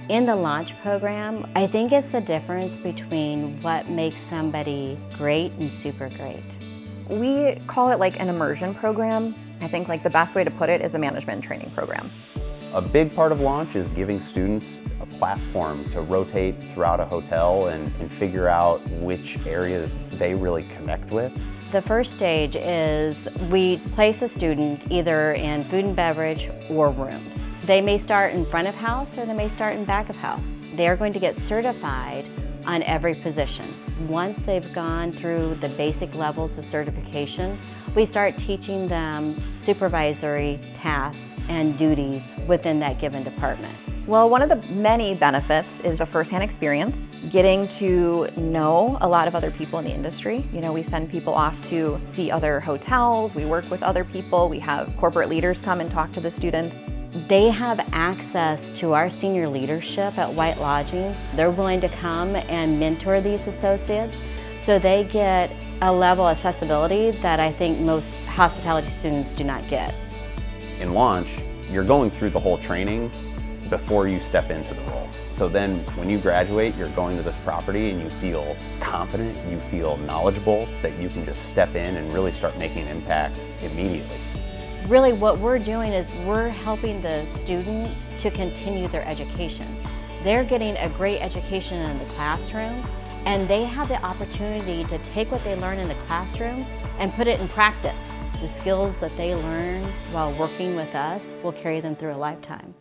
In the launch program, I think it's the difference between what makes somebody great and super great. We call it like an immersion program. I think like the best way to put it is a management training program. A big part of launch is giving students a platform to rotate throughout a hotel and figure out which areas they really connect with. The first stage is we place a student either in food and beverage or rooms. They may start in front of house or they may start in back of house. They're going to get certified on every position. Once they've gone through the basic levels of certification, we start teaching them supervisory tasks and duties within that given department. Well, one of the many benefits is a firsthand experience, getting to know a lot of other people in the industry. You know, we send people off to see other hotels, we work with other people, we have corporate leaders come and talk to the students. They have access to our senior leadership at White Lodging. They're willing to come and mentor these associates, so they get a level of accessibility that I think most hospitality students do not get. In launch, you're going through the whole training before you step into the role. So then when you graduate, you're going to this property and you feel confident, you feel knowledgeable, that you can just step in and really start making an impact immediately. Really what we're doing is we're helping the student to continue their education. They're getting a great education in the classroom, and they have the opportunity to take what they learn in the classroom and put it in practice. The skills that they learn while working with us will carry them through a lifetime.